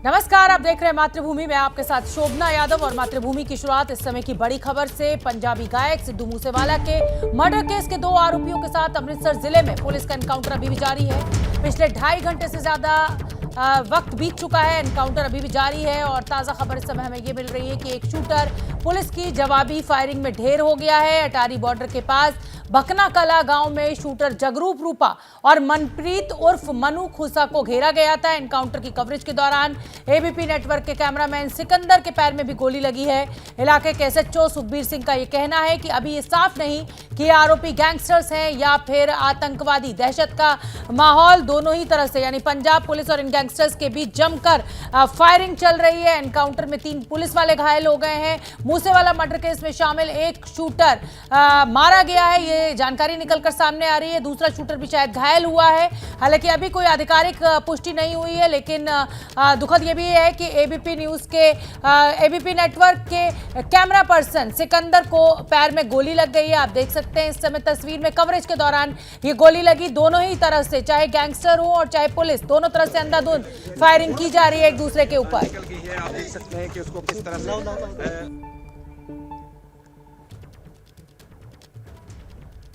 नमस्कार, आप देख रहे हैं मातृभूमि में आपके साथ शोभना यादव। और मातृभूमि की शुरुआत इस समय की बड़ी खबर से। पंजाबी गायक सिद्धू मूसेवाला के मर्डर केस के 2 आरोपियों के साथ अमृतसर जिले में पुलिस का एनकाउंटर अभी भी जारी है। पिछले 2.5 घंटे से ज्यादा वक्त बीत चुका है, एनकाउंटर अभी भी जारी है। और ताजा खबर इस समय हमें ये मिल रही है कि एक शूटर पुलिस की जवाबी फायरिंग में ढेर हो गया है। अटारी बॉर्डर के पास भकना कला गांव में शूटर जगरूप रूपा और मनप्रीत उर्फ मनु खुसा को घेरा गया था। एनकाउंटर की कवरेज के दौरान एबीपी नेटवर्क के कैमरामैन सिकंदर के पैर में भी गोली लगी है। इलाके के एसएचओ सुखबीर सिंह का यह कहना है कि अभी ये साफ नहीं कि आरोपी गैंगस्टर्स हैं या फिर आतंकवादी। दहशत का माहौल दोनों ही तरफ से, यानी पंजाब पुलिस और इन गैंगस्टर्स के बीच जमकर फायरिंग चल रही है। एनकाउंटर में 3 पुलिस वाले घायल हो गए हैं। मूसेवाला मर्डर केस में शामिल एक शूटर मारा गया है, ये जानकारी निकलकर सामने आ रही है। दूसरा शूटर भी शायद घायल हुआ है। हालांकि अभी कोई आधिकारिक पुष्टि नहीं हुई है, लेकिन दुखद ये भी है कि एबीपी न्यूज के एबीपी नेटवर्क के कैमरा पर्सन सिकंदर को पैर में गोली लग गई है। आप देख सकते हैं इस समय तस्वीर में, कवरेज के दौरान ये गोली लगी। दोनों ही तरफ से, चाहे गैंगस्टर हो और चाहे पुलिस, दोनों तरफ से अंधाधुंध फायरिंग की जा रही है एक दूसरे के ऊपर। आप देख सकते हैं कि उसको किस तरह से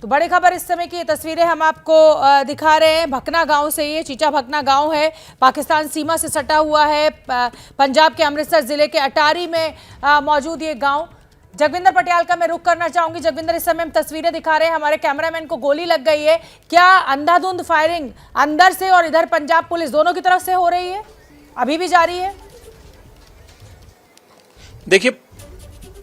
तो बड़ी खबर इस समय की तस्वीरें हम आपको दिखा रहे हैं। भकना गांव से, ये चीचा भकना गांव है, पाकिस्तान सीमा से सटा हुआ है। पंजाब के अमृतसर जिले के अटारी में मौजूद ये गांव। जगविंदर पटियाल का मैं रुख करना चाहूंगी। जगविंदर, इस समय हम तस्वीरें दिखा रहे हैं, हमारे कैमरामैन को गोली लग गई है। क्या अंधाधुंध फायरिंग अंदर से और इधर पंजाब पुलिस दोनों की तरफ से हो रही है, अभी भी जारी है? देखिए,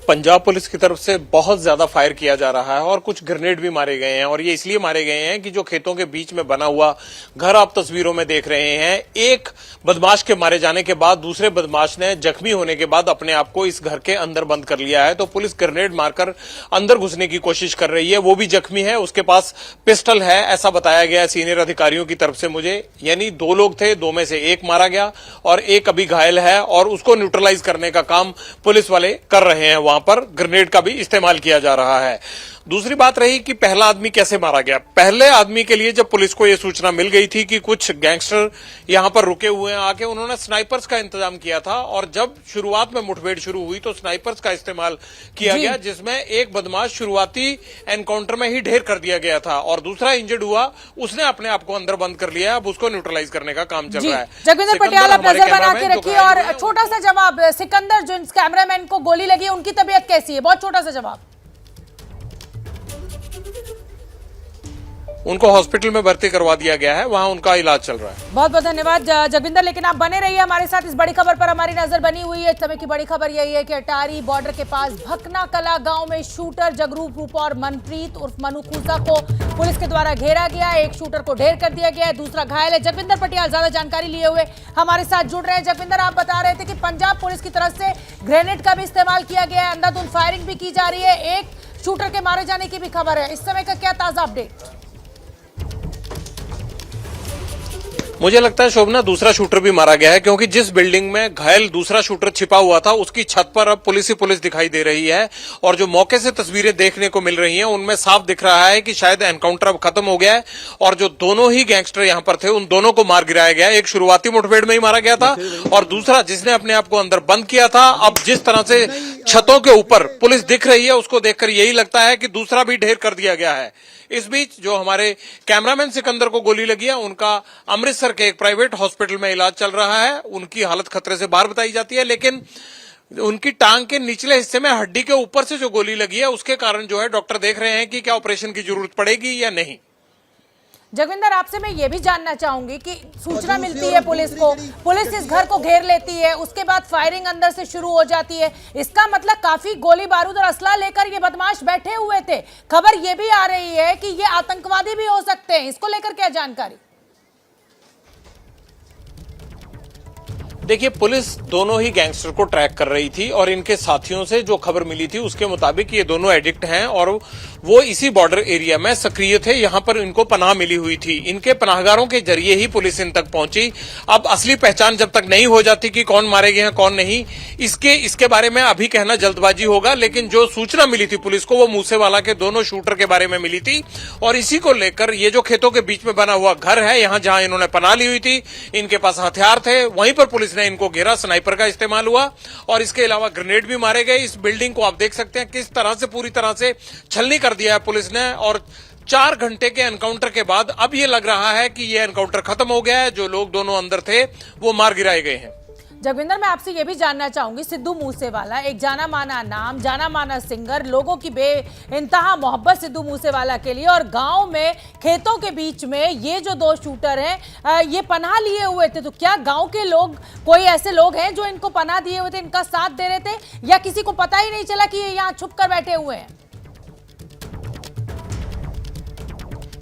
पंजाब पुलिस की तरफ से बहुत ज्यादा फायर किया जा रहा है और कुछ ग्रेनेड भी मारे गए हैं। और ये इसलिए मारे गए हैं कि जो खेतों के बीच में बना हुआ घर आप तस्वीरों में देख रहे हैं, एक बदमाश के मारे जाने के बाद दूसरे बदमाश ने जख्मी होने के बाद अपने आप को इस घर के अंदर बंद कर लिया है। तो पुलिस ग्रेनेड मारकर अंदर घुसने की कोशिश कर रही है। वो भी जख्मी है, उसके पास पिस्टल है, ऐसा बताया गया है सीनियर अधिकारियों की तरफ से मुझे। यानी 2 लोग थे, 2 में से एक मारा गया और एक अभी घायल है और उसको न्यूट्रलाइज करने का काम पुलिस वाले कर रहे हैं। पर ग्रेनेड का भी इस्तेमाल किया जा रहा है। दूसरी बात रही कि पहला आदमी कैसे मारा गया। पहले आदमी के लिए जब पुलिस को यह सूचना मिल गई थी कि कुछ गैंगस्टर यहां पर रुके हुए हैं, आके उन्होंने स्नाइपर्स का इंतजाम किया था। और जब शुरुआत में मुठभेड़ शुरू हुई तो स्नाइपर्स का इस्तेमाल किया गया, जिसमें एक बदमाश शुरुआती एनकाउंटर में ही ढेर कर दिया गया था और दूसरा इंजर्ड हुआ, उसने अपने आप को अंदर बंद कर लिया। अब उसको न्यूट्रलाइज करने का काम चल रहा है। जगविंदर पटियाल, आप नजर बना के रखिए। और छोटा सा जवाब, सिकंदर जो कैमरामैन को गोली लगी, उनकी तबीयत कैसी है? बहुत छोटा सा जवाब। उनको हॉस्पिटल में भर्ती करवा दिया गया है, वहां उनका इलाज चल रहा है। बहुत बहुत धन्यवाद जगविंदर। लेकिन आप बने रहिए हमारे साथ, इस बड़ी खबर पर हमारी नजर बनी हुई है। इस समय की बड़ी खबर यही है कि अटारी बॉर्डर के पास भकना कला गांव में शूटर जगरूप रूपा और मनप्रीत उर्फ मनु खुसा को पुलिस के द्वारा घेरा गया। एक शूटर को ढेर कर दिया गया है, दूसरा घायल है। जगविंदर पटियाल ज्यादा जानकारी लिए हुए हमारे साथ जुड़ रहे हैं। जगविंदर, आप बता रहे थे कि पंजाब पुलिस की तरफ से ग्रेनेड का भी इस्तेमाल किया गया है, अंधाधुंध फायरिंग भी की जा रही है, एक शूटर के मारे जाने की भी खबर है। इस समय का क्या ताजा अपडेट? मुझे लगता है शोभना, दूसरा शूटर भी मारा गया है, क्योंकि जिस बिल्डिंग में घायल दूसरा शूटर छिपा हुआ था उसकी छत पर अब पुलिस ही पुलिस दिखाई दे रही है। और जो मौके से तस्वीरें देखने को मिल रही हैं उनमें साफ दिख रहा है कि शायद एनकाउंटर अब खत्म हो गया है और जो दोनों ही गैंगस्टर यहां पर थे उन दोनों को मार गिराया गया। एक शुरुआती मुठभेड़ में ही मारा गया था और दूसरा जिसने अपने आप को अंदर बंद किया था। अब जिस तरह से छतों के ऊपर पुलिस दिख रही है उसको देखकर यही लगता है कि दूसरा भी ढेर कर दिया गया है। इस बीच जो हमारे कैमरामैन सिकंदर को गोली लगी है, उनका अमृतसर के एक प्राइवेट हॉस्पिटल में इलाज चल रहा है। उनकी हालत खतरे से बाहर बताई जाती है, लेकिन उनकी टांग के निचले हिस्से में हड्डी के ऊपर से जो गोली लगी है उसके कारण जो है डॉक्टर देख रहे हैं कि क्या ऑपरेशन की जरूरत पड़ेगी या नहीं। जगविंदर, आपसे मैं ये भी जानना चाहूंगी कि सूचना मिलती है पुलिस को, पुलिस इस घर को घेर लेती है, उसके बाद फायरिंग अंदर से शुरू हो जाती है। इसका मतलब काफी गोली बारूद और असला लेकर ये बदमाश बैठे हुए थे। खबर ये भी आ रही है कि ये आतंकवादी भी हो सकते हैं, इसको लेकर क्या जानकारी? देखिए, पुलिस दोनों ही गैंगस्टर को ट्रैक कर रही थी और इनके साथियों से जो खबर मिली थी उसके मुताबिक ये दोनों एडिक्ट हैं और वो इसी बॉर्डर एरिया में सक्रिय थे। यहां पर इनको पनाह मिली हुई थी, इनके पनाहगारों के जरिए ही पुलिस इन तक पहुंची। अब असली पहचान जब तक नहीं हो जाती कि कौन मारे गए हैं कौन नहीं, इसके बारे में अभी कहना जल्दबाजी होगा। लेकिन जो सूचना मिली थी पुलिस को वो मूसेवाला के दोनों शूटर के बारे में मिली थी और इसी को लेकर ये जो खेतों के बीच में बना हुआ घर है, यहां जहां इन्होंने पनाह ली हुई थी, इनके पास हथियार थे, वहीं पर पुलिस ने इनको घेरा, स्नाइपर का इस्तेमाल हुआ और इसके अलावा ग्रेनेड भी मारे गए। इस बिल्डिंग को आप देख सकते हैं किस तरह से पूरी तरह से छलनी कर दिया है पुलिस ने। और 4 घंटे के एनकाउंटर के बाद अब ये लग रहा है कि ये एनकाउंटर खत्म हो गया है। जो लोग दोनों अंदर थे वो मार गिराए गए हैं। जगविंदर, मैं आपसे ये भी जानना चाहूंगी, सिद्धू मूसेवाला एक जाना माना नाम, जाना माना सिंगर, लोगों की बेइंतहा मोहब्बत सिद्धू मूसेवाला के लिए, और गांव में खेतों के बीच में ये जो 2 शूटर हैं ये पनाह लिए हुए थे। तो क्या गांव के लोग, कोई ऐसे लोग हैं जो इनको पनाह दिए हुए थे, इनका साथ दे रहे थे, या किसी को पता ही नहीं चला कि ये यहाँ छुप कर बैठे हुए हैं?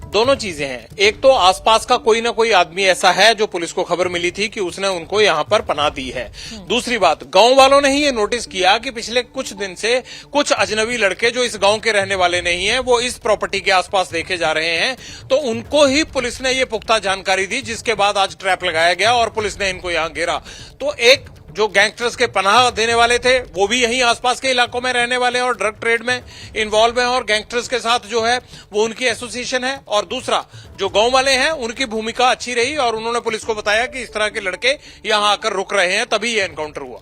दोनों चीजें हैं। एक तो आसपास का कोई ना कोई आदमी ऐसा है जो पुलिस को खबर मिली थी कि उसने उनको यहां पर पनाह दी है। दूसरी बात, गांव वालों ने ही ये नोटिस किया कि पिछले कुछ दिन से कुछ अजनबी लड़के जो इस गांव के रहने वाले नहीं हैं वो इस प्रॉपर्टी के आसपास देखे जा रहे हैं। तो उनको ही पुलिस ने ये पुख्ता जानकारी दी, जिसके बाद आज ट्रैप लगाया गया और पुलिस ने इनको यहां घेरा। तो एक जो गैंगस्टर्स के पनाह देने वाले थे वो भी यहीं आसपास के इलाकों में रहने वाले हैं और ड्रग ट्रेड में इन्वॉल्व हैं और गैंगस्टर्स के साथ जो है वो उनकी एसोसिएशन है। और दूसरा, जो गांव वाले हैं उनकी भूमिका अच्छी रही और उन्होंने पुलिस को बताया कि इस तरह के लड़के यहां आकर रुक रहे हैं, तभी ये एनकाउंटर हुआ।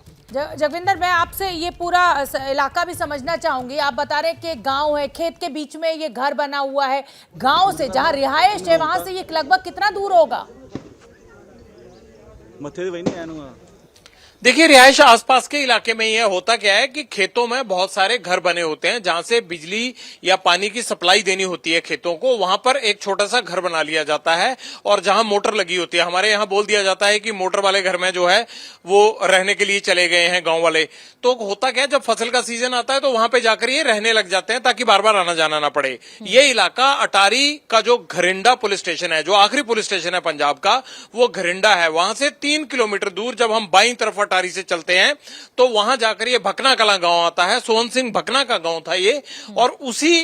जगविंदर, मैं आपसे ये पूरा इलाका भी समझना चाहूंगी। आप बता रहे हैं कि गांव है, खेत के बीच में ये घर बना हुआ है। गांव से जहां रिहायश है वहां से ये लगभग कितना दूर होगा? देखिए, रिहायश आसपास के इलाके में यह होता क्या है कि खेतों में बहुत सारे घर बने होते हैं जहां से बिजली या पानी की सप्लाई देनी होती है खेतों को। वहां पर एक छोटा सा घर बना लिया जाता है और जहां मोटर लगी होती है, हमारे यहां बोल दिया जाता है कि मोटर वाले घर में जो है वो रहने के लिए चले गए हैं गांव वाले। तो होता क्या है, जब फसल का सीजन आता है तो वहां पे जाकर ये रहने लग जाते हैं ताकि बार बार आना जाना ना पड़े। ये इलाका अटारी का जो घरिंडा पुलिस स्टेशन है, जो आखिरी पुलिस स्टेशन है पंजाब का, वो घरिंडा है। वहां से 3 किलोमीटर दूर जब हम बाईं तरफ अटारी से चलते हैं तो वहां जाकर ये भकना कला गांव आता है। सोहन सिंह भकना का गांव था ये, और उसी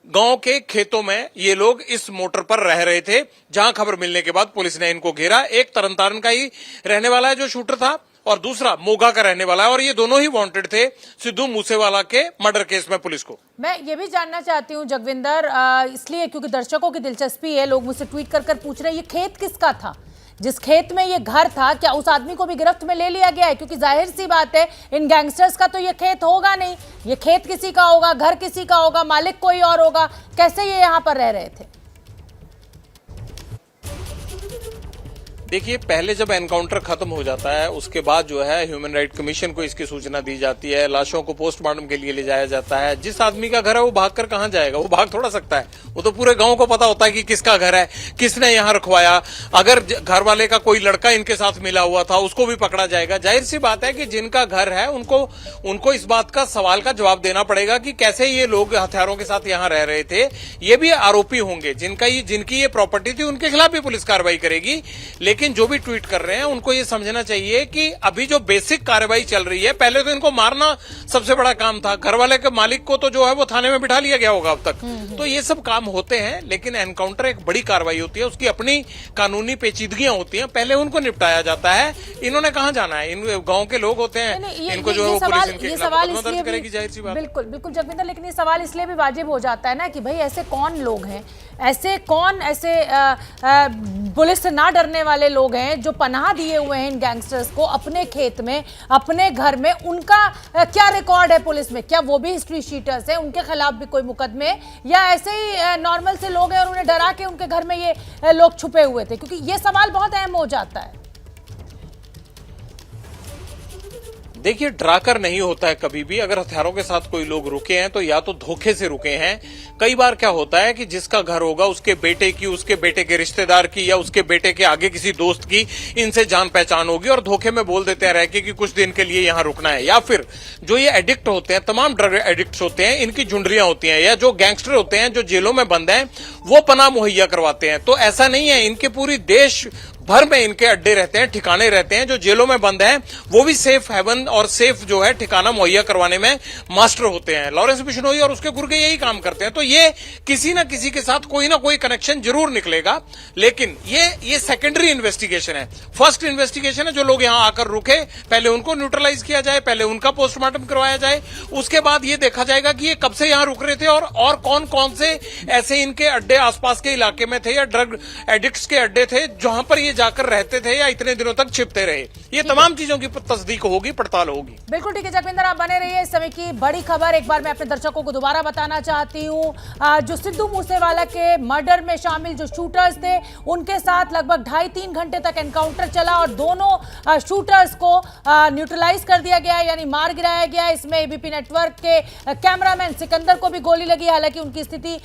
गांव के खेतों में ये लोग इस मोटर पर रह रहे थे जहां खबर मिलने के बाद पुलिस ने इनको घेरा। एक तरनतारन का ही रहने वाला है जो शूटर था और दूसरा मोगा का रहने वाला है, और ये दोनों ही वांटेड थे सिद्धू मूसेवाला के मर्डर केस में पुलिस को। मैं ये भी जानना चाहती हूँ जगविंदर, इसलिए क्योंकि दर्शकों की दिलचस्पी है, लोग मुझसे ट्वीट कर पूछ रहे हैं ये खेत किसका था, जिस खेत में ये घर था, क्या उस आदमी को भी गिरफ्त में ले लिया गया है? क्योंकि जाहिर सी बात है इन गैंगस्टर्स का तो ये खेत होगा नहीं, ये खेत किसी का होगा, घर किसी का होगा, मालिक कोई और होगा। कैसे ये यहाँ पर रह रहे थे? देखिए, पहले जब एनकाउंटर खत्म हो जाता है उसके बाद जो है ह्यूमन राइट कमीशन को इसकी सूचना दी जाती है, लाशों को पोस्टमार्टम के लिए ले जाया जाता है। जिस आदमी का घर है वो भागकर कहां जाएगा, वो भाग थोड़ा सकता है। वो तो पूरे गांव को पता होता है कि किसका घर है, किसने यहां रखवाया। अगर घर वाले का कोई लड़का इनके साथ मिला हुआ था उसको भी पकड़ा जाएगा। जाहिर सी बात है कि जिनका घर है उनको इस बात का सवाल का जवाब देना पड़ेगा कि कैसे ये लोग हथियारों के साथ यहां रह रहे थे। ये भी आरोपी होंगे, जिनकी ये प्रॉपर्टी थी उनके खिलाफ भी पुलिस कार्रवाई करेगी। लेकिन जो भी ट्वीट कर रहे हैं उनको ये समझना चाहिए कि अभी जो बेसिक कार्रवाई चल रही है, पहले तो इनको मारना सबसे बड़ा काम था। घर वाले के मालिक को तो जो है वो थाने में बिठा लिया गया होगा अब तक। तो ये सब काम होते हैं, लेकिन एनकाउंटर एक बड़ी कार्रवाई होती है, उसकी अपनी कानूनी पेचीदगियां होती हैं, पहले उनको निपटाया जाता है। इन्होंने कहां जाना है, इन गांव के लोग होते हैं, इनको जो है पुलिस इनके खिलाफ मुकदमा दर्ज करेगी, जाहिर सी बात। बिल्कुल बिल्कुल जगविंदर, लेकिन ये सवाल इसलिए भी वाजिब हो जाता है ना कि भाई ऐसे कौन लोग हैं, ऐसे पुलिस से ना डरने वाले लोग हैं जो पनाह दिए हुए हैं इन गैंगस्टर्स को अपने खेत में, अपने घर में। उनका क्या रिकॉर्ड है पुलिस में? क्या वो भी हिस्ट्री शीटर्स हैं, उनके खिलाफ भी कोई मुकदमे, या ऐसे ही नॉर्मल से लोग हैं और उन्हें डरा के उनके घर में ये लोग छुपे हुए थे? क्योंकि ये सवाल बहुत अहम हो जाता है। देखिए, डराकर नहीं होता है कभी भी। अगर हथियारों के साथ कोई लोग रुके हैं तो या तो धोखे से रुके हैं। कई बार क्या होता है कि जिसका घर होगा उसके बेटे की, उसके बेटे के रिश्तेदार की, या उसके बेटे के आगे किसी दोस्त की इनसे जान पहचान होगी और धोखे में बोल देते हैं रह के कि कुछ दिन के लिए यहां रुकना है। या फिर जो ये एडिक्ट होते हैं, तमाम ड्रग एडिक्ट होते हैं, इनकी झुंडरियां होती हैं, या जो गैंगस्टर होते हैं जो जेलों में बंद हैं वो पनाह मुहैया करवाते हैं। तो ऐसा नहीं है, इनके पूरी देश भर में इनके अड्डे रहते हैं, ठिकाने रहते हैं। जो जेलों में बंद हैं वो भी सेफ हेवन और सेफ जो है ठिकाना मुहैया करवाने में मास्टर होते हैं। लॉरेंस बिश्नोई और उसके गुर्गे यही काम करते हैं। तो ये किसी ना किसी के साथ कोई ना कोई कनेक्शन जरूर निकलेगा, लेकिन ये सेकेंडरी इन्वेस्टिगेशन है। फर्स्ट इन्वेस्टिगेशन है जो लोग यहां आकर रुके, पहले उनको न्यूट्रलाइज किया जाए, पहले उनका पोस्टमार्टम करवाया जाए, उसके बाद ये देखा जाएगा कि ये कब से यहां रुक रहे थे और कौन कौन से ऐसे इनके अड्डे आसपास के इलाके में थे या ड्रग एडिक्ट्स के अड्डे थे जहां पर ये ये जाकर रहते थे या इतने दिनों तक छिपते रहे। ये तमाम चीजों की तस्दीक होगी, पड़ताल होगी। बिल्कुल ठीक है जगविंदर, आप बने रहिए। इस समय की बड़ी खबर एक बार मैं अपने दर्शकों को दोबारा बताना चाहती हूँ। जो सिद्धू मूसेवाला के मर्डर में शामिल जो शूटर्स थे, उनके साथ लगभग 2.5-3 घंटे तक एनकाउंटर चला और दोनों शूटर्स को न्यूट्रलाइज कर दिया गया, यानी मार गिराया गया। इसमें एबीपी नेटवर्क के कैमरामैन सिकंदर को भी गोली लगी। हालांकि उनकी स्थिति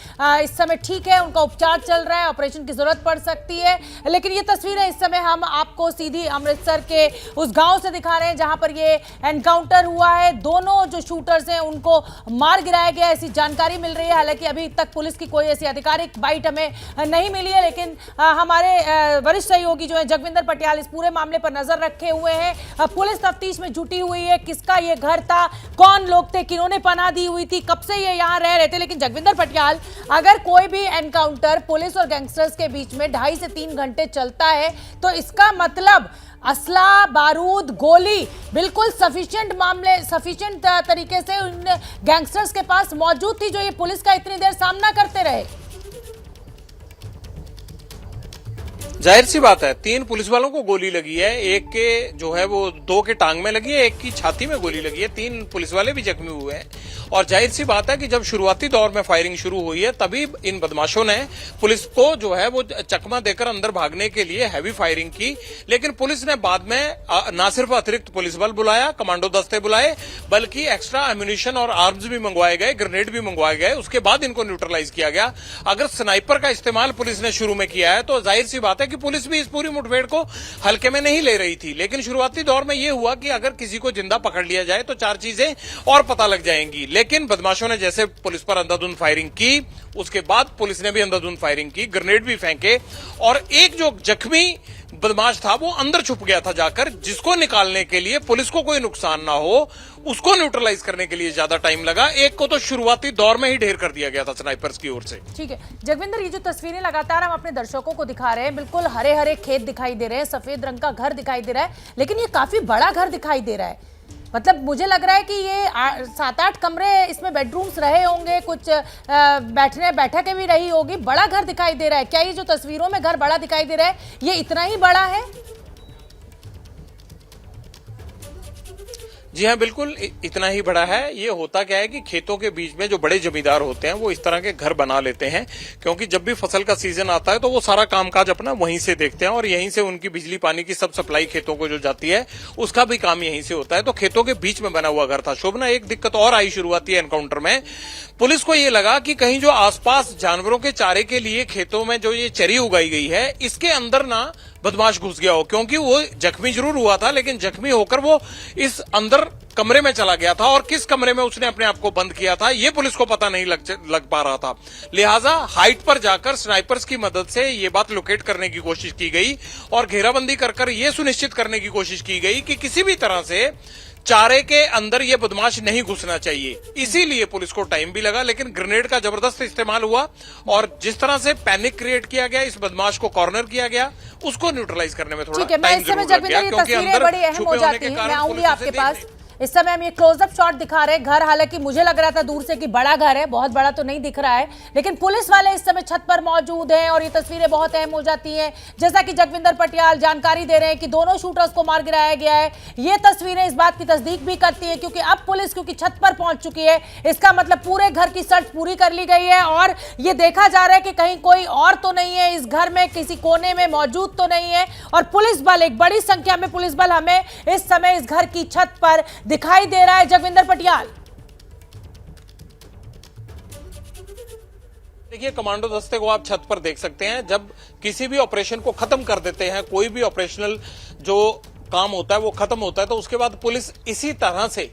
इस समय ठीक है, उनका उपचार चल रहा है, ऑपरेशन की जरूरत पड़ सकती है। लेकिन ये तस्वीरें इस समय हम आपको सीधी अमृतसर के उस गांव से दिखा रहे हैं जहां पर ये एनकाउंटर हुआ है। दोनों जो शूटर्स हैं उनको मार गिराया गया, ऐसी जानकारी मिल रही है। हालांकि अभी तक पुलिस की कोई ऐसी आधिकारिक बाइट हमें नहीं मिली है, लेकिन हमारे वरिष्ठ सहयोगी जो है जगविंदर पटियाल इस पूरे मामले पर नजर रखे हुए हैं। पुलिस तफ्तीश में जुटी हुई है, किसका ये घर था, कौन लोग थे, किन्होंने पनाह दी हुई थी, कब से ये यहाँ रह रहे थे। लेकिन जगविंदर पटियाल, अगर कोई भी एनकाउंटर पुलिस और गैंगस्टर्स के बीच में 2.5 से 3 घंटे चलता है तो इसका मतलब असला, बारूद, गोली बिल्कुल सफिशिएंट तरीके से उन गैंगस्टर्स के पास मौजूद थी जो ये पुलिस का इतनी देर सामना करते रहे। जाहिर सी बात है, 3 पुलिस वालों को गोली लगी है, एक के जो है वो 2 के टांग में लगी है, एक की छाती में गोली लगी है, 3 पुलिस वाले भी जख्मी हुए हैं। और जाहिर सी बात है कि जब शुरुआती दौर में फायरिंग शुरू हुई है तभी इन बदमाशों ने पुलिस को जो है वो चकमा देकर अंदर भागने के लिए हैवी फायरिंग की। लेकिन पुलिस ने बाद में न सिर्फ अतिरिक्त पुलिस बल बुलाया, कमांडो दस्ते बुलाए, बल्कि एक्स्ट्रा एम्यूनिशन और आर्म्स भी मंगवाए गए, ग्रेनेड भी मंगवाए गए। उसके बाद इनको न्यूट्रलाइज किया गया। अगर स्नाइपर का इस्तेमाल पुलिस ने शुरू में किया है तो जाहिर सी बात है कि पुलिस भी इस पूरी मुठभेड़ को हल्के में नहीं ले रही थी। लेकिन शुरुआती दौर में यह हुआ कि अगर किसी को जिंदा पकड़ लिया जाए तो 4 चीजें और पता लग जाएंगी। लेकिन बदमाशों ने जैसे पुलिस पर अंधाधुंध फायरिंग की, उसके बाद पुलिस ने भी अंधाधुंध फायरिंग की, ग्रेनेड भी फेंके और एक जो जख्मी बदमाश था वो अंदर छुप गया था जाकर, जिसको निकालने के लिए पुलिस को कोई नुकसान ना हो उसको न्यूट्रलाइज करने के लिए ज्यादा टाइम लगा। एक को तो शुरुआती दौर में ही ढेर कर दिया गया था स्नाइपर्स की ओर से। ठीक है जगविंदर, ये जो तस्वीरें लगातार हम अपने दर्शकों को दिखा रहे हैं, बिल्कुल हरे हरे खेत दिखाई दे रहे हैं, सफेद रंग का घर दिखाई दे रहा है, लेकिन ये काफी बड़ा घर दिखाई दे रहा है। मतलब मुझे लग रहा है कि ये 7-8 कमरे इसमें बेडरूम्स रहे होंगे, कुछ बैठकें भी रही होगी। बड़ा घर दिखाई दे रहा है। क्या ये जो तस्वीरों में घर बड़ा दिखाई दे रहा है ये इतना ही बड़ा है? जी हाँ, बिल्कुल इतना ही बड़ा है। ये होता क्या है कि खेतों के बीच में जो बड़े जमींदार होते हैं वो इस तरह के घर बना लेते हैं, क्योंकि जब भी फसल का सीजन आता है तो वो सारा कामकाज अपना वहीं से देखते हैं और यहीं से उनकी बिजली पानी की सब सप्लाई खेतों को जो जाती है उसका भी काम यहीं से होता है। तो खेतों के बीच में बना हुआ घर था। शोभना, एक दिक्कत और आई शुरुआती एनकाउंटर में। पुलिस को ये लगा कि कहीं जो आसपास जानवरों के चारे के लिए खेतों में जो ये चरी उगाई गई है इसके अंदर ना बदमाश घुस गया हो, क्योंकि वो जख्मी जरूर हुआ था लेकिन जख्मी होकर वो इस अंदर कमरे में चला गया था और किस कमरे में उसने अपने आप को बंद किया था ये पुलिस को पता नहीं लग पा रहा था। लिहाजा हाइट पर जाकर स्नाइपर्स की मदद से ये बात लोकेट करने की कोशिश की गई और घेराबंदी कर ये सुनिश्चित करने की कोशिश की गई कि किसी भी तरह से चारे के अंदर ये बदमाश नहीं घुसना चाहिए। इसीलिए पुलिस को टाइम भी लगा, लेकिन ग्रेनेड का जबरदस्त इस्तेमाल हुआ और जिस तरह से पैनिक क्रिएट किया गया, इस बदमाश को कॉर्नर किया गया, उसको न्यूट्रलाइज करने में थोड़ा टाइम जरूर लग गया, क्योंकि अंदर छुपे होने के कारण पुलिस आपके पास इस समय हम ये क्लोजअप शॉट दिखा रहे हैं। घर हालांकि मुझे लग रहा था दूर से कि बड़ा घर है, बहुत बड़ा तो नहीं दिख रहा है, लेकिन पुलिस वाले इस समय छत पर मौजूद हैं और ये तस्वीरें बहुत अहम हो जाती हैं। जैसा कि जगविंदर पटियाल जानकारी दे रहे हैं कि दोनों शूटर्स को मार गिराया गया है। ये तस्वीरें इस बात की तस्दीक भी करती है क्योंकि अब पुलिस क्योंकि छत पर पहुंच चुकी है, इसका मतलब पूरे घर की सर्च पूरी कर ली गई है और ये देखा जा रहा है कि कहीं कोई और तो नहीं है इस घर में, किसी कोने में मौजूद तो नहीं है। और पुलिस बल, एक बड़ी संख्या में पुलिस बल हमें इस समय इस घर की छत पर दिखाई दे रहा है। जगविंदर पटियाल, देखिए कमांडो दस्ते को आप छत पर देख सकते हैं। जब किसी भी ऑपरेशन को खत्म कर देते हैं, कोई भी ऑपरेशनल जो काम होता है वो खत्म होता है, तो उसके बाद पुलिस इसी तरह से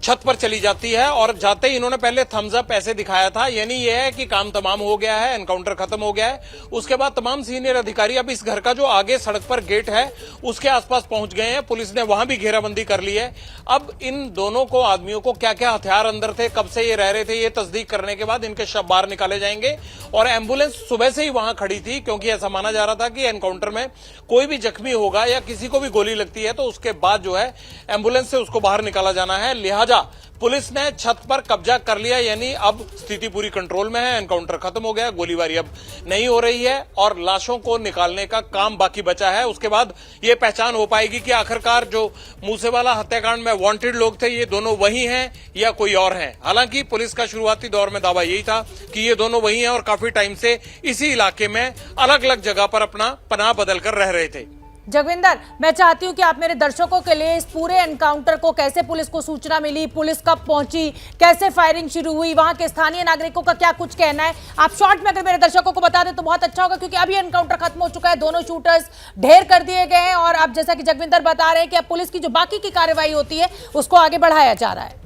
छत पर चली जाती है और जाते ही इन्होंने पहले थम्स अप ऐसे दिखाया था, यानी यह है कि काम तमाम हो गया है, एनकाउंटर खत्म हो गया है। उसके बाद तमाम सीनियर अधिकारी अब इस घर का जो आगे सड़क पर गेट है उसके आसपास पहुंच गए हैं। पुलिस ने वहां भी घेराबंदी कर ली है। अब इन दोनों को आदमियों को क्या क्या हथियार अंदर थे, कब से ये रह रहे थे, ये तस्दीक करने के बाद इनके शव बाहर निकाले जाएंगे। और एम्बुलेंस सुबह से ही वहां खड़ी थी क्योंकि ऐसा माना जा रहा था कि एनकाउंटर में कोई भी जख्मी होगा या किसी को भी गोली लगती है तो उसके बाद जो है एम्बुलेंस से उसको बाहर निकाला जाना है। लिहाजा लिहाजा पुलिस ने छत पर कब्जा कर लिया, यानी अब स्थिति पूरी कंट्रोल में है। एनकाउंटर खत्म हो गया, गोलीबारी अब नहीं हो रही है और लाशों को निकालने का काम बाकी बचा है। उसके बाद ये पहचान हो पाएगी कि आखिरकार जो मूसेवाला हत्याकांड में वांटेड लोग थे ये दोनों वही हैं या कोई और हैं। हालांकि पुलिस का शुरुआती दौर में दावा यही था कि ये दोनों वही हैं और काफी टाइम से इसी इलाके में अलग अलग जगह पर अपना पनाह बदल कर रह रहे थे। जगविंदर, मैं चाहती हूं कि आप मेरे दर्शकों के लिए इस पूरे एनकाउंटर को, कैसे पुलिस को सूचना मिली, पुलिस कब पहुंची, कैसे फायरिंग शुरू हुई, वहां के स्थानीय नागरिकों का क्या कुछ कहना है, आप शॉर्ट में अगर मेरे दर्शकों को बता दें तो बहुत अच्छा होगा, क्योंकि अभी एनकाउंटर खत्म हो चुका है, दोनों शूटर्स ढेर कर दिए गए हैं और अब जैसा कि जगविंदर बता रहे हैं कि अब पुलिस की जो बाकी की कार्रवाई होती है उसको आगे बढ़ाया जा रहा है।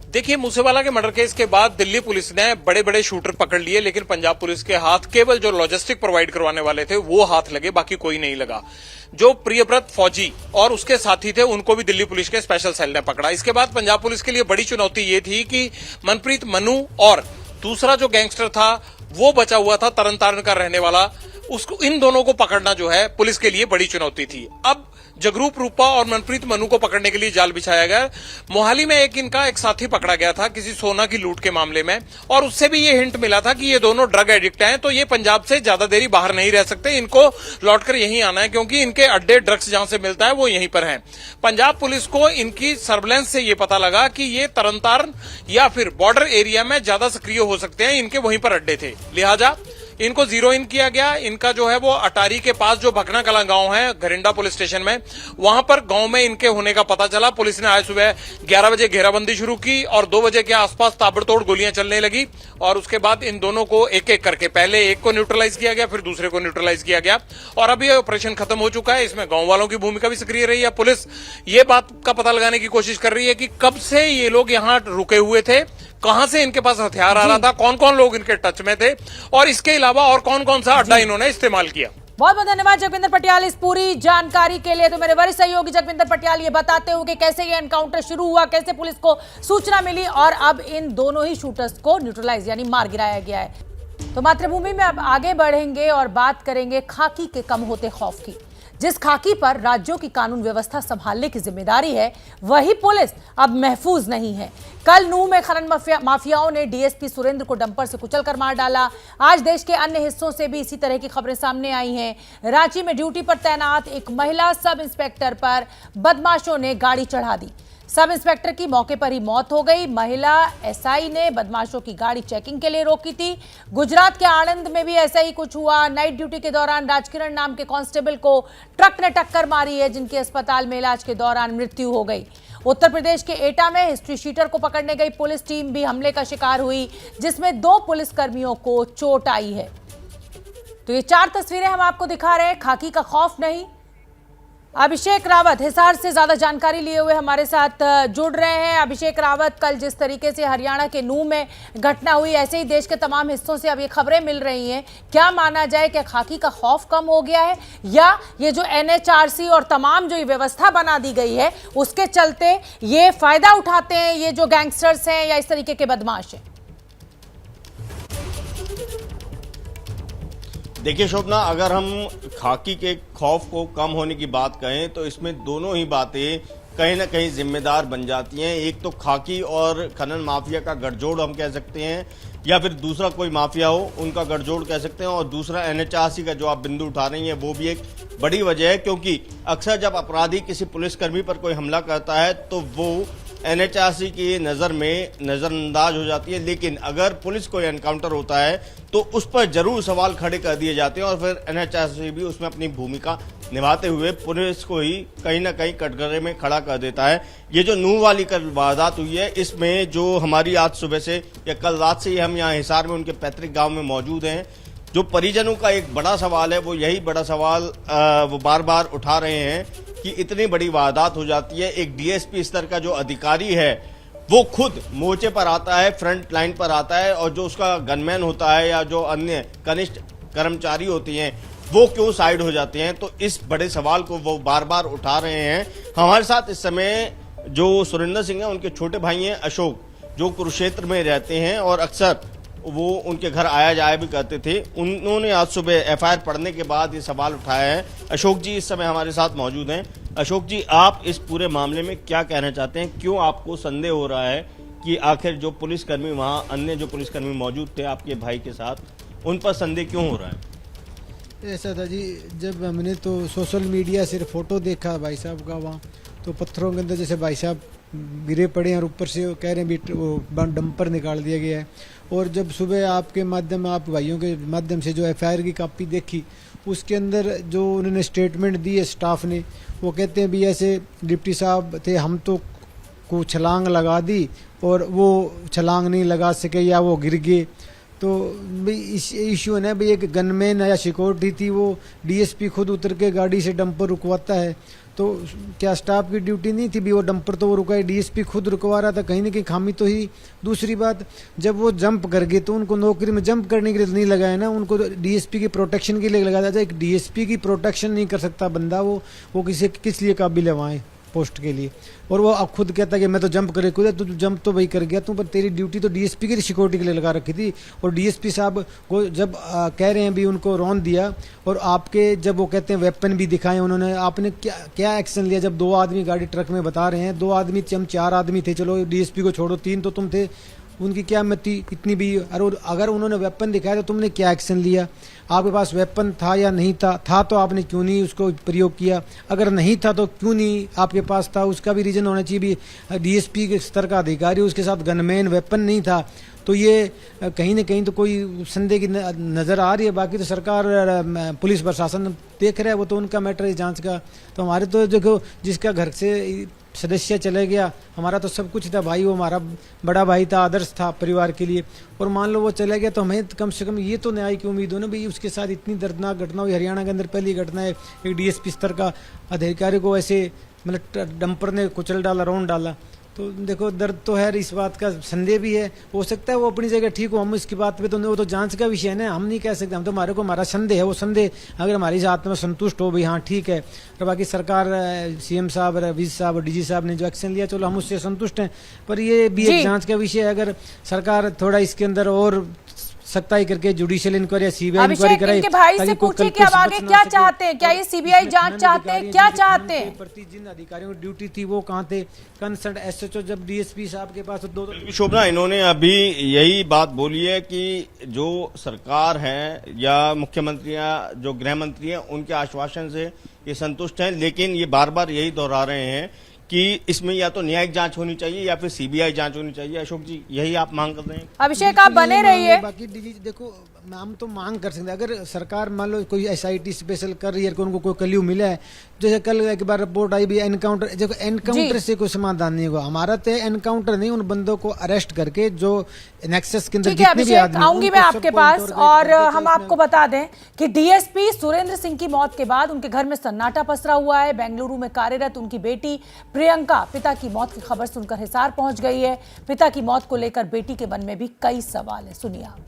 देखिए, मूसेवाला के मर्डर केस के बाद दिल्ली पुलिस ने बड़े बड़े शूटर पकड़ लिए, लेकिन पंजाब पुलिस के हाथ केवल जो लॉजिस्टिक प्रोवाइड करवाने वाले थे वो हाथ लगे, बाकी कोई नहीं लगा। जो प्रियव्रत फौजी और उसके साथी थे उनको भी दिल्ली पुलिस के स्पेशल सेल ने पकड़ा। इसके बाद पंजाब पुलिस के लिए बड़ी चुनौती ये थी कि मनप्रीत मनु और दूसरा जो गैंगस्टर था वो बचा हुआ था तरन तारण का रहने वाला, उसको, इन दोनों को पकड़ना जो है पुलिस के लिए बड़ी चुनौती थी। अब जगरूप रूपा और मनप्रीत मनु को पकड़ने के लिए जाल बिछाया गया। मोहाली में इनका एक साथी पकड़ा गया था किसी सोना की लूट के मामले में, और उससे भी ये हिंट मिला था कि ये दोनों ड्रग एडिक्ट हैं, तो ये पंजाब से ज्यादा देरी बाहर नहीं रह सकते, इनको लौटकर यहीं आना है, क्योंकि इनके अड्डे ड्रग्स जहां से मिलता है वो यहीं पर हैं। पंजाब पुलिस को इनकी सर्वेलेंस से ये पता लगा कि ये तरन तारण या फिर बॉर्डर एरिया में ज्यादा सक्रिय हो सकते हैं, इनके वहीं पर अड्डे थे, लिहाजा इनको जीरो इन किया गया। इनका जो है वो अटारी के पास जो भकना कला गांव है घरिंडा पुलिस स्टेशन में, वहां पर गांव में इनके होने का पता चला। पुलिस ने आज सुबह 11 बजे घेराबंदी शुरू की और 2 बजे के आसपास ताबड़तोड़ गोलियां चलने लगी और उसके बाद इन दोनों को एक एक करके, पहले एक को न्यूट्रलाइज किया गया, फिर दूसरे को न्यूट्रलाइज किया गया और अब ये ऑपरेशन खत्म हो चुका है। इसमें गांव वालों की भूमिका भी सक्रिय रही है। पुलिस ये बात का पता लगाने की कोशिश कर रही है कि कब से ये लोग यहां रुके हुए थे, कहां से इनके पास हथियार आ रहा था, कौन कौन लोग इनके टच में थे और इसके अलावा और कौन कौन सा अड्डा इन्होंने इस्तेमाल किया। बहुत बहुत धन्यवाद जगविंदर पटियाल इस पूरी जानकारी के लिए। तो मेरे वरिष्ठ सहयोगी जगविंदर पटियाल ये बताते हुए कि कैसे ये एनकाउंटर शुरू हुआ, कैसे पुलिस को सूचना मिली और अब इन दोनों ही शूटर्स को न्यूट्रलाइज यानी मार गिराया गया है। तो मातृभूमि में अब आगे बढ़ेंगे और बात करेंगे खाकी के कम होते खौफ की। जिस खाकी पर राज्यों की कानून व्यवस्था संभालने की जिम्मेदारी है, वही पुलिस अब महफूज नहीं है। कल नूह में खनन माफियाओं ने डीएसपी सुरेंद्र को डंपर से कुचलकर मार डाला। आज देश के अन्य हिस्सों से भी इसी तरह की खबरें सामने आई हैं। रांची में ड्यूटी पर तैनात एक महिला सब इंस्पेक्टर पर बदमाशों ने गाड़ी चढ़ा दी। सब इंस्पेक्टर की मौके पर ही मौत हो गई। महिला एसआई ने बदमाशों की गाड़ी चेकिंग के लिए रोकी थी। गुजरात के आणंद में भी ऐसा ही कुछ हुआ। नाइट ड्यूटी के दौरान राजकिरण नाम के कांस्टेबल को ट्रक ने टक्कर मारी है, जिनकी अस्पताल में इलाज के दौरान मृत्यु हो गई। उत्तर प्रदेश के एटा में हिस्ट्री शीटर को पकड़ने गई पुलिस टीम भी हमले का शिकार हुई, जिसमें 2 पुलिसकर्मियों को चोट आई है। तो ये 4 तस्वीरें हम आपको दिखा रहे हैं। खाकी का खौफ नहीं। अभिषेक रावत हिसार से ज्यादा जानकारी लिए हुए हमारे साथ जुड़ रहे हैं। अभिषेक रावत, कल जिस तरीके से हरियाणा के नूह में घटना हुई, ऐसे ही देश के तमाम हिस्सों से अब ये खबरें मिल रही हैं। क्या माना जाए, क्या खाकी का खौफ कम हो गया है या ये जो एनएचआरसी और तमाम जो ये व्यवस्था बना दी गई है उसके चलते ये फायदा उठाते हैं ये जो गैंगस्टर्स हैं या इस तरीके के बदमाश हैं? देखिए शोभना, अगर हम खाकी के खौफ को कम होने की बात कहें तो इसमें दोनों ही बातें कहीं ना कहीं जिम्मेदार बन जाती हैं। एक तो खाकी और खनन माफिया का गठजोड़ हम कह सकते हैं, या फिर दूसरा कोई माफिया हो उनका गठजोड़ कह सकते हैं, और दूसरा एनएचआरसी का जो आप बिंदु उठा रही हैं वो भी एक बड़ी वजह है, क्योंकि अक्सर जब अपराधी किसी पुलिसकर्मी पर कोई हमला करता है तो वो एनएचआरसी की नज़र में नज़रअंदाज हो जाती है, लेकिन अगर पुलिस कोई एनकाउंटर होता है तो उस पर जरूर सवाल खड़े कर दिए जाते हैं और फिर एनएचआरसी भी उसमें अपनी भूमिका निभाते हुए पुलिस को ही कहीं ना कहीं कटघरे में खड़ा कर देता है। ये जो नूह वाली कल वारदात हुई है, इसमें जो हमारी आज सुबह से या कल रात से ही हम यहाँ हिसार में उनके पैतृक गाँव में मौजूद हैं, जो परिजनों का एक बड़ा सवाल है वो यही बड़ा सवाल वो बार बार उठा रहे हैं कि इतनी बड़ी वारदात हो जाती है, एक डीएसपी स्तर का जो अधिकारी है वो खुद मोर्चे पर आता है, फ्रंट लाइन पर आता है, और जो उसका गनमैन होता है या जो अन्य कनिष्ठ कर्मचारी होती हैं वो क्यों साइड हो जाते हैं। तो इस बड़े सवाल को वो बार बार उठा रहे हैं। हमारे साथ इस समय जो सुरेंद्र सिंह है उनके छोटे भाई हैं अशोक, जो कुरुक्षेत्र में रहते हैं और अक्सर वो उनके घर आया जाया भी करते थे। उन्होंने आज सुबह एफआईआर पढ़ने के बाद ये सवाल उठाया है। अशोक जी इस समय हमारे साथ मौजूद हैं। अशोक जी, आप इस पूरे मामले में क्या कहना चाहते हैं? क्यों आपको संदेह हो रहा है कि आखिर जो पुलिसकर्मी वहां अन्य जो पुलिसकर्मी मौजूद थे आपके भाई के साथ, उन पर संदेह क्यों हो रहा है? ऐसा था जी, जब हमने तो सोशल मीडिया से फोटो देखा भाई साहब का वहाँ, तो पत्थरों के अंदर जैसे भाई साहब गिरे पड़े हैं और ऊपर से वो कह रहे हैं भी वो डंपर निकाल दिया गया है। और जब सुबह आपके माध्यम, आप भाइयों के माध्यम से जो एफआईआर की कॉपी देखी, उसके अंदर जो उन्होंने स्टेटमेंट दी है स्टाफ ने, वो कहते हैं भी ऐसे डिप्टी साहब थे, हम तो को छलांग लगा दी और वो छलांग नहीं लगा सके या वो गिर गए। तो भाई इस इशू है ना, भाई एक गनमैन या सिक्योरिटी थी, वो डीएसपी खुद उतर के गाड़ी से डंपर रुकवाता है, तो क्या स्टाफ की ड्यूटी नहीं थी भी वो डंपर तो वो रुकाए, डीएसपी खुद रुकवा रहा था, कहीं ना कहीं खामी तो ही। दूसरी बात, जब वो जंप कर गए तो उनको नौकरी में जंप करने के लिए नहीं लगाया ना, उनको डीएसपी की प्रोटेक्शन के लिए लगाया था। एक डीएसपी की प्रोटेक्शन नहीं कर सकता बंदा, वो किस लिए काबिल है वहाँ पोस्ट के लिए। और वो अब खुद कहता कि मैं तो जंप करे कूदा, तू जंप तो भाई कर गया तू, पर तेरी ड्यूटी तो डीएसपी की सिक्योरिटी के लिए लगा रखी थी। और डीएसपी साहब को जब कह रहे हैं भी उनको रौन दिया, और आपके जब वो कहते हैं वेपन भी दिखाए उन्होंने, आपने क्या एक्शन लिया? जब 2 आदमी गाड़ी ट्रक में बता रहे हैं, 2 आदमी, हम 4 आदमी थे, चलो डीएसपी को छोड़ो 3 तो तुम थे, उनकी क्या मति इतनी भी? और अगर उन्होंने वेपन दिखाया तो तुमने क्या एक्शन लिया? आपके पास वेपन था या नहीं था तो आपने क्यों नहीं उसको प्रयोग किया? अगर नहीं था तो क्यों नहीं आपके पास था? उसका भी रीजन होना चाहिए। भी डीएसपी के स्तर का अधिकारी, उसके साथ गनमैन, वेपन नहीं था, तो ये कहीं ना कहीं तो कोई संदेह की नज़र आ रही है। बाकी तो सरकार, पुलिस प्रशासन देख रहा है, वो तो उनका मैटर है जांच का। तो हमारे तो देखो, जिसका घर से सदस्य चले गया, हमारा तो सब कुछ था भाई, वो हमारा बड़ा भाई था, आदर्श था परिवार के लिए, और मान लो वो चले गया तो हमें कम से कम ये तो न्याय की उम्मीद हो ना भाई। उसके साथ इतनी दर्दनाक घटना हुई, हरियाणा के अंदर पहली घटना है, एक डीएसपी स्तर का अधिकारी को ऐसे मतलब डंपर ने कुचल डाला, रौंद डाला। तो देखो, दर्द तो है, इस बात का संदेह भी है। हो सकता है वो अपनी जगह ठीक हो, हम इसकी बात पे तो वो तो जांच का विषय है ना, हम नहीं कह सकते। हम तो हमारा संदेह है, वो संदेह अगर हमारी जात में संतुष्ट हो भाई हाँ ठीक है, और बाकी सरकार, सीएम साहब, वीसी साहब और डीजी साहब ने जो एक्शन लिया, चलो हम उससे संतुष्ट हैं। पर ये भी एक जांच का विषय है। अगर सरकार थोड़ा इसके अंदर और सख्ताई करके जुडिशियल इंक्वायरी या सीबीआई इंक्वायरी कराए, इनके भाई से पूछे कि अब आगे क्या चाहते हैं, क्या ये सीबीआई जांच चाहते हैं, क्या चाहते हैं? प्रति जिन अधिकारियों की ड्यूटी थी वो कहाँ थे? कंसर्न एसएचओ जब डीएसपी साहब के पास दो शोभना, इन्होंने अभी यही बात बोली है कि जो सरकार है या मुख्यमंत्री या जो गृह मंत्री हैं, उनके आश्वासन से ये संतुष्ट हैं, लेकिन ये बार बार यही दोहरा रहे हैं कि इसमें या तो न्यायिक जांच होनी चाहिए या फिर सीबीआई जांच होनी चाहिए। अशोक जी, यही आप मांग कर रहे हैं? अभिषेक, आप बने रहिए। बाकी देखो, हम तो मांग कर सकते हैं, अगर सरकार मान लो कोई एसआईटी स्पेशल कर रही है, उनको कोई क्ल्यू मिला है, जैसे कल एक बार रिपोर्ट आई भी एनकाउंटर, देखो एनकाउंटर से कोई समाधान नहीं होगा। हमारा तो एनकाउंटर नहीं, उन बंदों को अरेस्ट करके जो नेक्सस के अंदर जितने भी आदमी, आऊंगी मैं आपके पास। और हम आपको बता दें कि डीएसपी सुरेंद्र सिंह की मौत के बाद उनके घर में सन्नाटा पसरा हुआ है। बेंगलुरु में कार्यरत उनकी बेटी प्रियंका पिता की मौत की खबर सुनकर हिसार पहुंच गई है। पिता की मौत को लेकर बेटी के मन में भी कई सवाल है, सुनिए आप।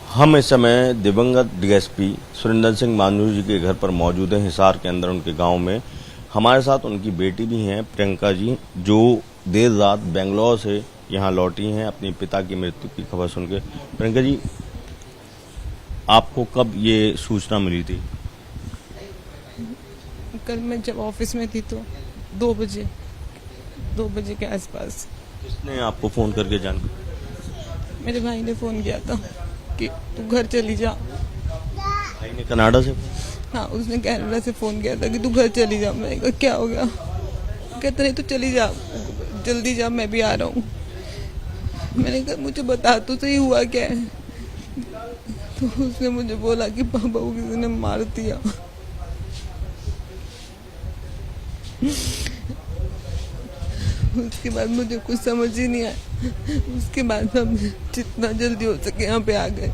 हम इस समय दिवंगत डीएसपी सुरेंद्र सिंह मांझू जी के घर पर मौजूद हैं, हिसार के अंदर उनके गांव में। हमारे साथ उनकी बेटी भी हैं, प्रियंका जी, जो देर रात बेंगलोर से यहां लौटी हैं अपनी पिता की मृत्यु की खबर सुनकर। प्रियंका जी, आपको कब ये सूचना मिली थी? कल मैं जब ऑफिस में थी तो 2 बजे के आसपास। किसने आपको फोन करके जानकारी? मेरे भाई ने फोन किया था कि तू घर चली जा। भाई ने कनाडा से? हाँ, उसने कनाडा से फोन किया था कि तू घर चली जा। मैंने कहा क्या हो गया? कहता नहीं, तू चली जा, जल्दी जा, मैं भी आ रहा हूँ। मैंने कहा मुझे बता तो सही हुआ क्या है? तो उसने मुझे बोला कि पापा को किसी ने मार दिया। उसके बाद मुझे कुछ समझ ही नहीं आया। उसके बाद हम जितना जल्दी हो सके यहाँ पे आ गए।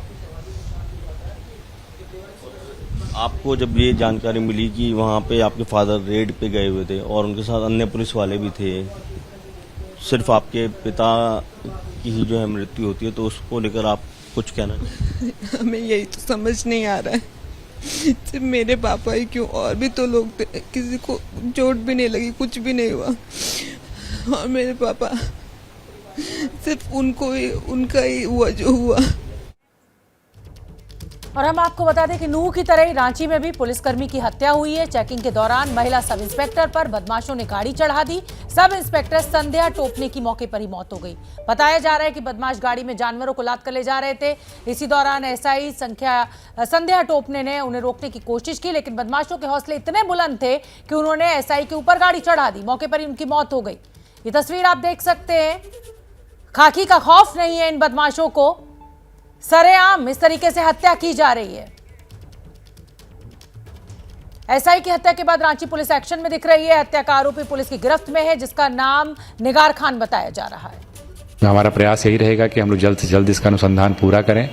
आपको जब ये जानकारी मिली कि वहाँ पे आपके फादर रेड पे गए हुए थे और उनके साथ अन्य पुलिस वाले भी थे, सिर्फ आपके पिता की ही जो है मृत्यु होती है, तो उसको लेकर आप कुछ कहना? हमें यही तो समझ नहीं आ रहा है, सिर्फ मेरे पापा ही क्यों, और भी तो लोग थे, किसी को चोट भी नहीं लगी, कुछ भी नहीं हुआ, और मेरे पापा सिर्फ उनको ही, उनका ही हुआ जो हुआ। और हम आपको बता दें कि नूह की तरह ही रांची में भी पुलिसकर्मी की हत्या हुई है। चेकिंग के दौरान महिला सब इंस्पेक्टर पर बदमाशों ने गाड़ी चढ़ा दी। सब इंस्पेक्टर संध्या टोपने की मौके पर ही मौत हो गई। बताया जा रहा है कि बदमाश गाड़ी में जानवरों को लाद कर ले जा रहे थे। इसी दौरान एसआई संध्या टोपने ने उन्हें रोकने की कोशिश की, लेकिन बदमाशों के हौसले इतने बुलंद थे कि उन्होंने एसआई के ऊपर गाड़ी चढ़ा दी। मौके पर ही उनकी मौत हो गई। ये तस्वीर आप देख सकते हैं। खाकी का खौफ नहीं है इन बदमाशों को। सरेआम इस तरीके से हत्या की जा रही है। एसआई की हत्या के बाद रांची पुलिस एक्शन में दिख रही है। हत्या का आरोपी पुलिस की गिरफ्त में है, जिसका नाम निगार खान बताया जा रहा है। हमारा प्रयास यही रहेगा कि हम लोग जल्द से जल्द इसका अनुसंधान पूरा करें,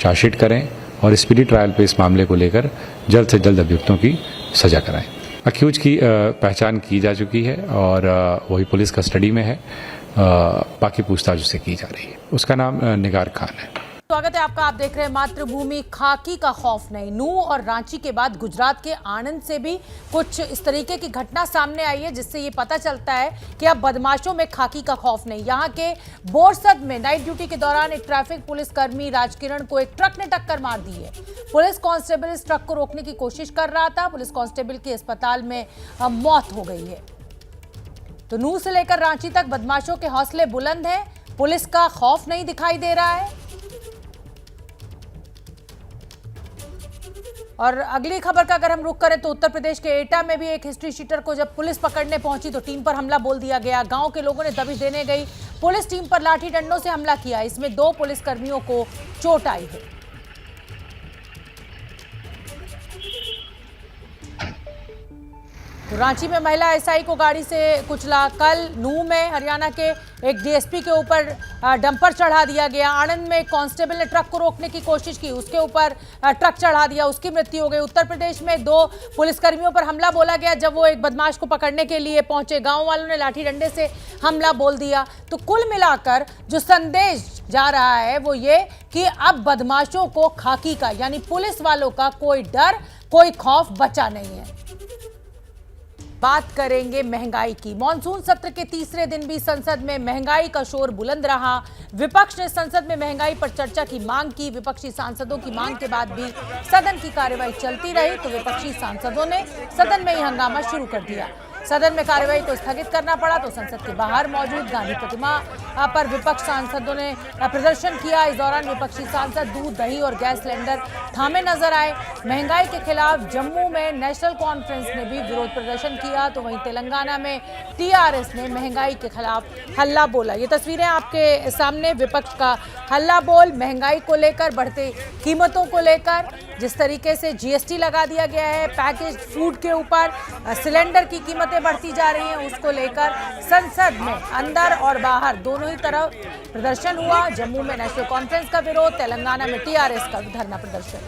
चार्जशीट करें और स्पीडी ट्रायल पे इस मामले को लेकर जल्द से जल्द अभियुक्तों की सजा कराएं। अक्यूज की पहचान की जा चुकी है और वही पुलिस कस्टडी में है। बाकी पूछताछ उससे की जा रही है। उसका नाम निगार खान है। स्वागत है आपका। आप देख रहे हैं मातृभूमि। खाकी का खौफ नहीं। नूह और रांची के बाद गुजरात के आणंद से भी कुछ इस तरीके की घटना सामने आई है, जिससे ये पता चलता है कि अब बदमाशों में खाकी का खौफ नहीं। यहाँ के बोरसद में नाइट ड्यूटी के दौरान एक ट्रैफिक पुलिसकर्मी राजकिरण को एक ट्रक ने टक्कर मार दी है। पुलिस कांस्टेबल इस ट्रक को रोकने की कोशिश कर रहा था। पुलिस कांस्टेबल की अस्पताल में मौत हो गई है। तो नूह से लेकर रांची तक बदमाशों के हौसले बुलंद हैं। पुलिस का खौफ नहीं दिखाई दे रहा है। और अगली खबर का अगर हम रुख करें तो उत्तर प्रदेश के एटा में भी एक हिस्ट्री शीटर को जब पुलिस पकड़ने पहुंची तो टीम पर हमला बोल दिया गया। गांव के लोगों ने दबिश देने गई पुलिस टीम पर लाठी डंडों से हमला किया। इसमें 2 पुलिसकर्मियों को चोट आई है। तो रांची में महिला एसआई को गाड़ी से कुचला। कल नूह में हरियाणा के एक डीएसपी के ऊपर डंपर चढ़ा दिया गया। आणंद में एक कांस्टेबल ने ट्रक को रोकने की कोशिश की, उसके ऊपर ट्रक चढ़ा दिया, उसकी मृत्यु हो गई। उत्तर प्रदेश में 2 पुलिसकर्मियों पर हमला बोला गया जब वो एक बदमाश को पकड़ने के लिए पहुंचे। गांव वालों ने लाठी डंडे से हमला बोल दिया। तो कुल मिलाकर जो संदेश जा रहा है वो ये कि अब बदमाशों को खाकी का यानी पुलिस वालों का कोई डर, कोई खौफ बचा नहीं है। बात करेंगे महंगाई की। मॉनसून सत्र के तीसरे दिन भी संसद में महंगाई का शोर बुलंद रहा। विपक्ष ने संसद में महंगाई पर चर्चा की मांग की। विपक्षी सांसदों की मांग के बाद भी सदन की कार्यवाही चलती रही तो विपक्षी सांसदों ने सदन में ही हंगामा शुरू कर दिया। सदन में कार्यवाही को स्थगित करना पड़ा तो संसद के बाहर मौजूद गांधी प्रतिमा पर विपक्ष सांसदों ने प्रदर्शन किया। इस दौरान विपक्षी सांसद दूध, दही और गैस सिलेंडर थामे नजर आए। महंगाई के खिलाफ जम्मू में नेशनल कॉन्फ्रेंस ने भी विरोध प्रदर्शन किया तो वहीं तेलंगाना में टीआरएस ने महंगाई के खिलाफ हल्ला बोला। ये तस्वीरें आपके सामने। विपक्ष का हल्ला बोल महंगाई को लेकर, बढ़ते कीमतों को लेकर, जिस तरीके से जीएसटी लगा दिया गया है पैकेज फूड के ऊपर, सिलेंडर की कीमतें बढ़ती जा रही हैं, उसको लेकर संसद में अंदर और बाहर दोनों ही तरफ प्रदर्शन हुआ। जम्मू में नेशनल कॉन्फ्रेंस का विरोध, तेलंगाना में टीआरएस का धरना प्रदर्शन।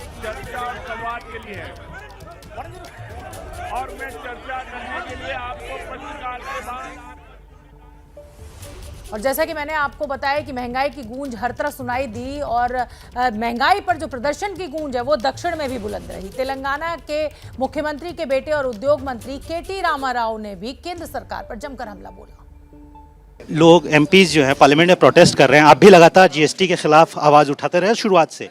और मैं चर्चा करने के लिए आपको पत्रकार के साथ। और जैसा कि मैंने आपको बताया कि महंगाई की गूंज हर तरफ सुनाई दी और महंगाई पर जो प्रदर्शन की गूंज है वो दक्षिण में भी बुलंद रही। तेलंगाना के मुख्यमंत्री के बेटे और उद्योग मंत्री केटी रामाराव ने भी केंद्र सरकार पर जमकर हमला बोला। लोग एमपीज जो है पार्लियामेंट में प्रोटेस्ट कर रहे हैं। आप भी लगातार जीएसटी के खिलाफ आवाज उठाते रहे शुरुआत से।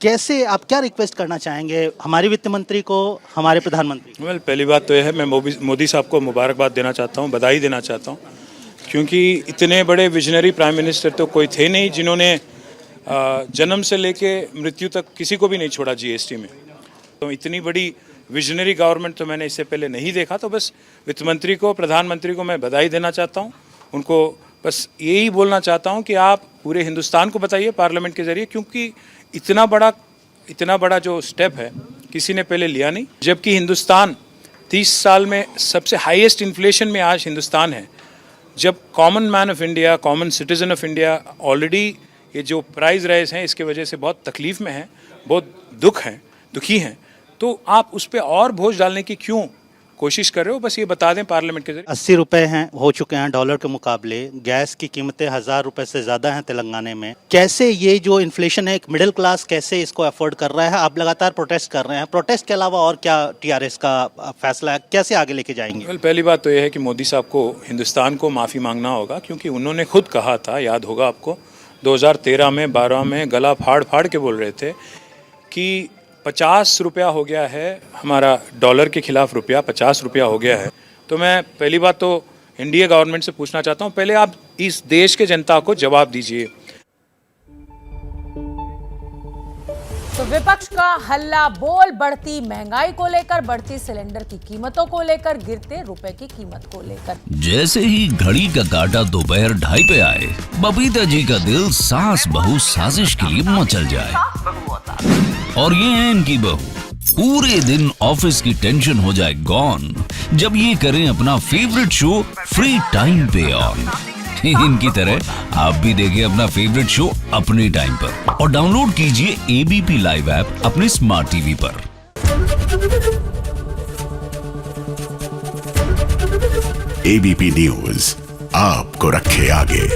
कैसे आप क्या रिक्वेस्ट करना चाहेंगे हमारे वित्त मंत्री को, हमारे प्रधानमंत्री को? पहली बात तो यह है, मैं मोदी साहब को मुबारकबाद देना चाहता हूँ, बधाई देना चाहता हूँ, क्योंकि इतने बड़े विजनरी प्राइम मिनिस्टर तो कोई थे नहीं जिन्होंने जन्म से लेके मृत्यु तक किसी को भी नहीं छोड़ा जीएसटी में। तो इतनी बड़ी विजनरी गवर्नमेंट तो मैंने इससे पहले नहीं देखा। तो बस वित्त मंत्री को, प्रधानमंत्री को मैं बधाई देना चाहता हूँ। उनको बस यही बोलना चाहता हूँ कि आप पूरे हिंदुस्तान को बताइए पार्लियामेंट के जरिए, क्योंकि इतना बड़ा जो स्टेप है किसी ने पहले लिया नहीं। जबकि हिंदुस्तान 30 साल में सबसे हाईएस्ट इन्फ्लेशन में आज हिंदुस्तान है। जब common man of India, common citizen of India already ये जो प्राइस राइज हैं इसके वजह से बहुत तकलीफ में हैं, बहुत दुखी हैं, तो आप उस पर और बोझ डालने की क्यों कोशिश कर रहे हो? बस ये बता दें पार्लियामेंट के जरिए। 80 रुपए हैं हो चुके हैं डॉलर के मुकाबले। गैस की कीमतें 1000 रुपए से ज्यादा हैं तेलंगाना में। कैसे ये जो इन्फ्लेशन है, एक मिडिल क्लास कैसे इसको अफोर्ड कर रहा है? आप लगातार प्रोटेस्ट कर रहे हैं। प्रोटेस्ट के अलावा और क्या टीआरएस का फैसला है, कैसे आगे लेके जाएंगे? पहली बात तो यह है कि मोदी साहब को, हिंदुस्तान को माफ़ी मांगना होगा, क्योंकि उन्होंने खुद कहा था, याद होगा आपको, 2013 में 12 में गला फाड़ फाड़ के बोल रहे थे कि 50 रुपया हो गया है हमारा डॉलर के खिलाफ रुपया 50 रुपया हो गया है। तो मैं पहली बात तो इंडिया गवर्नमेंट से पूछना चाहता हूँ, पहले आप इस देश के जनता को जवाब दीजिए। तो विपक्ष का हल्ला बोल बढ़ती महंगाई को लेकर, बढ़ती सिलेंडर की कीमतों को लेकर, गिरते रुपए की कीमत को लेकर। जैसे ही घड़ी का काटा दोपहर 2:30 पे आए, बबीता जी का दिल सास बहू साजिश के लिए मचल जाए। और ये है इनकी बहू, पूरे दिन ऑफिस की टेंशन हो जाए गॉन जब ये करें अपना फेवरेट शो फ्री टाइम पे ऑन। इनकी तरह आप भी देखें अपना फेवरेट शो अपने टाइम पर और डाउनलोड कीजिए एबीपी लाइव ऐप अपने स्मार्ट टीवी पर। एबीपी न्यूज आपको रखे आगे।